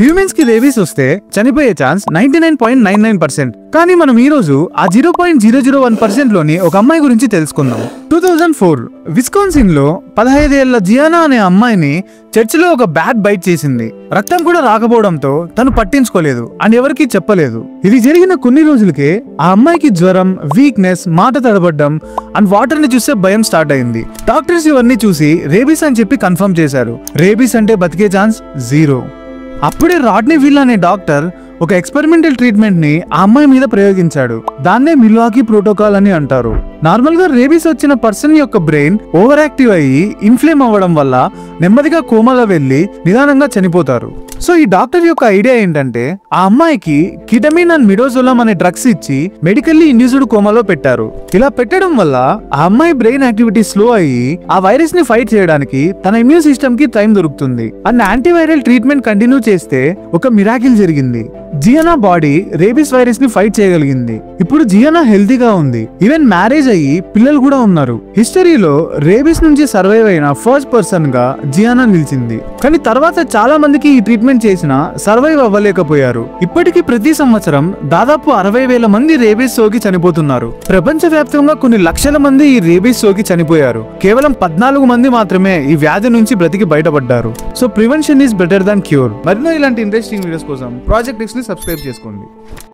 Humans కి rabies వస్తే చనిపోయే ఛాన్స్ 99.99%. కానీ మనం ఈ రోజు ఆ 0.001% లోని ఒక అమ్మాయి గురించి తెలుసుకుందాం. 2004 విస్కాన్సిన్ లో 15 ఏళ్ల జియానా అనే అమ్మాయిని చర్చిలో ఒక బ్యాట్ బైట్ చేసింది. రక్తం కూడా రాకపోవడంతో తను పట్టించుకోలేదు అండ్ ఎవరికీ చెప్పలేదు. ఇది జరిగిన కొన్ని రోజులకే ఆ అమ్మాయికి జ్వరం, వీక్నెస్, మాట తడబడ్డం అండ్ వాటర్ ని చూస్తే భయం స్టార్ట్ అయింది. డాక్టర్స్ ఇవన్నీ చూసి రేబీస్ అని చెప్పి కన్ఫర్మ్ చేశారు. రేబీస్ అంటే బతికే ఛాన్స్ 0. అప్పుడే రాడ్నీ విల్ అనే డాక్టర్ ఒక ఎక్స్పెరిమెంటల్ ట్రీట్మెంట్ ని ఆ అమ్మాయి మీద ప్రయోగించాడు. దాన్నే మిల్వాకీ ప్రోటోకాల్ అని అంటారు. నార్మల్ గా రేబీస్ వచ్చిన పర్సన్ యొక్క బ్రెయిన్ ఓవర్ యాక్టివ్ అయ్యి ఇన్ఫ్లేమ్ అవ్వడం వల్ల నెమ్మదిగా కోమాలో వెళ్లి నిదానంగా చనిపోతారు. సో ఈ డాక్టర్ యొక్క ఐడియా ఏంటంటే ఆ అమ్మాయికి కిటమిన్ అండ్ మిడోజోలం అనే డ్రగ్స్ ఇచ్చి మెడికల్లీ ఇండ్యూస్డ్ కోమాలో పెట్టారు. ఇలా పెట్టడం వల్ల ఆ అమ్మాయి బ్రెయిన్ యాక్టివిటీ స్లో అయ్యి ఆ వైరస్ ని ఫైట్ చేయడానికి తన ఇమ్యూన్ సిస్టమ్ కి టైం దొరుకుతుంది. అండ్ యాంటీవైరల్ ట్రీట్మెంట్ కంటిన్యూ చేస్తే ఒక మిరాకిల్ జరిగింది. జియానా బాడీ రేబీస్ వైరస్ ని ఫైట్ చేయగలిగింది. ఇప్పుడు జియానా హెల్తీగా ఉంది. ఈవెన్ మ్యారేజ్ అయ్యి పిల్లలు కూడా ఉన్నారు. హిస్టరీలో రేబీస్ నుంచి సర్వైవ్ అయిన ఫస్ట్ పర్సన్ గా జియానా నిలిచింది. కానీ తర్వాత చాలా మందికి ఈ ట్రీట్మెంట్ చేసినా సర్వైవ్ అవ్వలేకపోయారు. ఇప్పటికీ ప్రతి సంవత్సరం దాదాపు 60,000 మంది రేబీస్ సోకి చనిపోతున్నారు. ప్రపంచ వ్యాప్తంగా కొన్ని లక్షల మంది ఈ రేబీస్ సోకి చనిపోయారు. కేవలం 14 మంది మాత్రమే ఈ వ్యాధి నుంచి బ్రతికి బయటపడ్డారు. So prevention is better than cure. మరిన్నో ఇలాంటి ఇంట్రెస్టింగ్ వీడియోస్ కోసం ప్రాజెక్ట్ X ని సబ్స్క్రైబ్ చేసుకోండి.